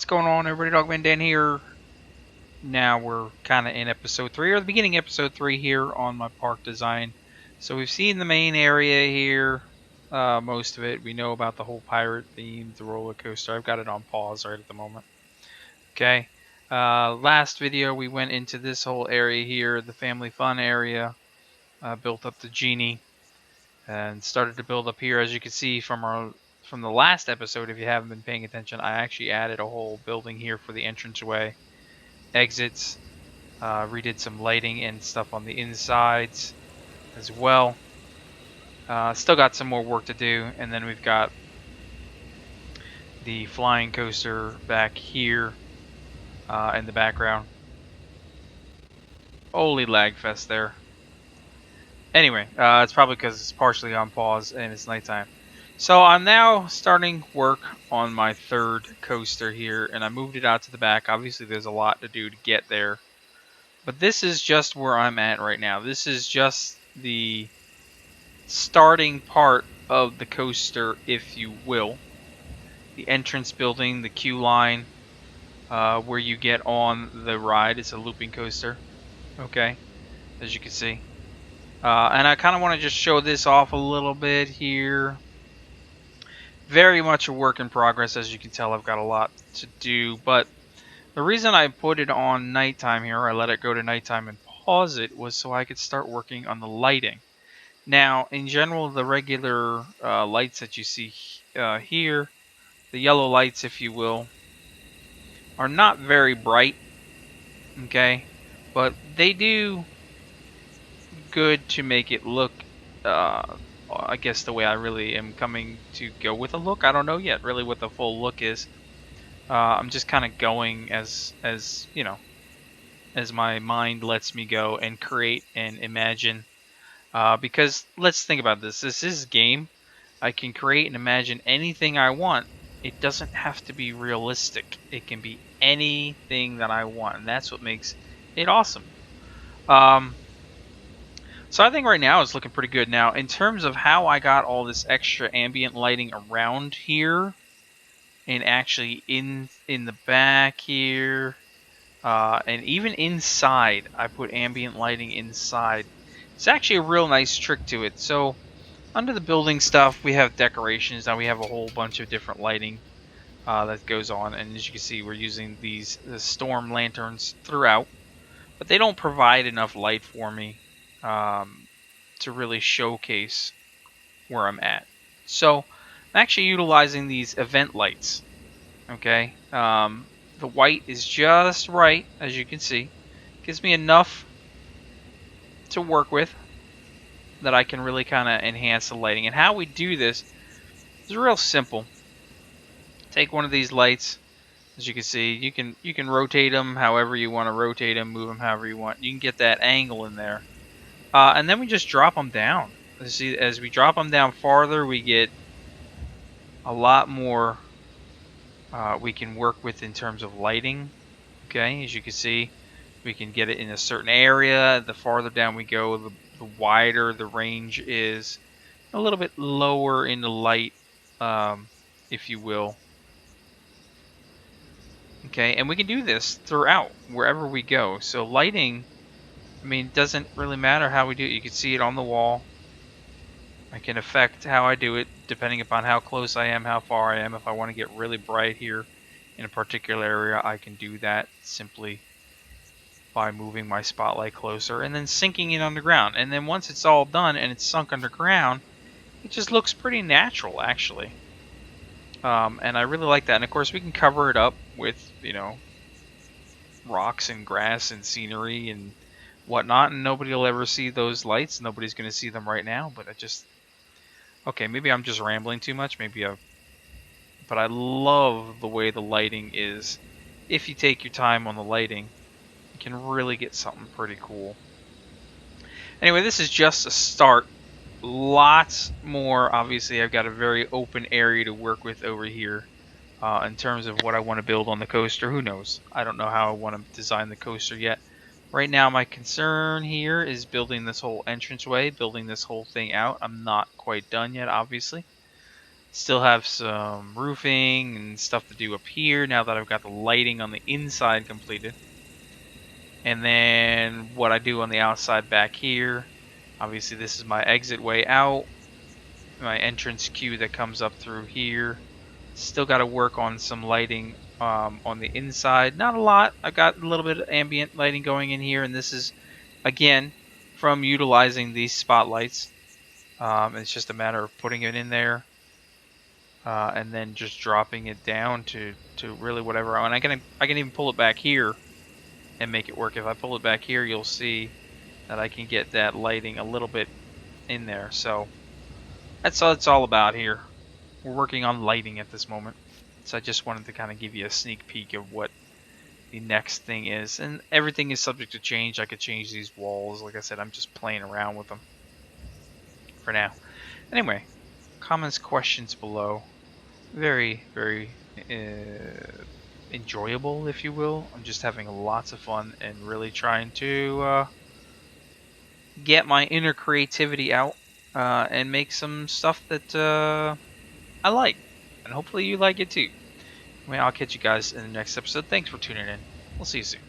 going on, everybody? Dogman Dan here. Now we're kind of in episode 3, or the beginning of episode 3 here on my park design. So we've seen the main area here, most of it. We know about the whole pirate theme, the roller coaster. I've got it on pause right at the moment. Okay. Last video we went into this whole area here, the family fun area. Built up the genie and started to build up here. As you can see from the last episode, if you haven't been paying attention, I actually added a whole building here for the entranceway, exits, redid some lighting and stuff on the insides as well. Still got some more work to do, and then we've got the flying coaster back here in the background. Holy lag fest there. Anyway, it's probably because it's partially on pause and it's nighttime. So I'm now starting work on my third coaster here, and I moved it out to the back. Obviously there's a lot to do to get there, but this is just where I'm at right now. This is just the starting part of the coaster, if you will. The entrance building, the queue line, where you get on the ride. It's a looping coaster, okay, as you can see. And I kind of want to just show this off a little bit here. Very much a work in progress. As you can tell, I've got a lot to do, but the reason I put it on nighttime here, I let it go to nighttime and pause it, was so I could start working on the lighting. Now, in general, the regular lights that you see here, the yellow lights, if you will, are not very bright, okay, but they do good to make it look, I guess the way I really am coming to go with a look. I don't know yet really what the full look is. I'm just kind of going as you know, as my mind lets me go and create and imagine. Because let's think about this. This is a game. I can create and imagine anything I want. It doesn't have to be realistic. It can be anything that I want, and that's what makes it awesome. So I think right now it's looking pretty good. Now, in terms of how I got all this extra ambient lighting around here, and actually in the back here, and even inside, I put ambient lighting inside. It's actually a real nice trick to it. So under the building stuff, we have decorations. Now we have a whole bunch of different lighting that goes on, and as you can see, we're using the storm lanterns throughout, but they don't provide enough light for me to really showcase where I'm at. So I'm actually utilizing these event lights. Okay, the white is just right, as you can see. Gives me enough to work with that I can really kind of enhance the lighting. And how we do this is real simple. Take one of these lights, as you can see, you can rotate them however you want to rotate them, move them however you want. You can get that angle in there. And then we just drop them down. See, as we drop them down farther, we get a lot more we can work with in terms of lighting. Okay, as you can see, we can get it in a certain area. The farther down we go, the wider the range is. A little bit lower in the light, if you will. Okay, and we can do this throughout, wherever we go. So lighting, I mean, it doesn't really matter how we do it. You can see it on the wall. I can affect how I do it depending upon how close I am, how far I am. If I want to get really bright here in a particular area, I can do that simply by moving my spotlight closer and then sinking it underground. And then once it's all done and it's sunk underground, it just looks pretty natural, actually. And I really like that. And of course, we can cover it up with, you know, rocks and grass and scenery and whatnot, and nobody will ever see those lights. Nobody's going to see them right now, but okay, maybe I'm just rambling too much. But I love the way the lighting is. If you take your time on the lighting, you can really get something pretty cool. Anyway, this is just a start. Lots more. Obviously, I've got a very open area to work with over here. In terms of what I want to build on the coaster, who knows? I don't know how I want to design the coaster yet. Right now, my concern here is building this whole entranceway, building this whole thing out. I'm not quite done yet, obviously. Still have some roofing and stuff to do up here now that I've got the lighting on the inside completed. And then what I do on the outside back here, obviously this is my exit way out, my entrance queue that comes up through here. Still got to work on some lighting on the inside. Not a lot. I've got a little bit of ambient lighting going in here, and this is, again, from utilizing these spotlights. It's just a matter of putting it in there and then just dropping it down to really whatever. And I can even pull it back here and make it work. If I pull it back here, you'll see that I can get that lighting a little bit in there. So that's all it's all about here. We're working on lighting at this moment. So I just wanted to kind of give you a sneak peek of what the next thing is. And everything is subject to change. I could change these walls. Like I said, I'm just playing around with them for now. Anyway, comments, questions below. Very, very enjoyable, if you will. I'm just having lots of fun and really trying to get my inner creativity out and make some stuff that I like, and hopefully you like it too. I'll catch you guys in the next episode. Thanks for tuning in. We'll see you soon.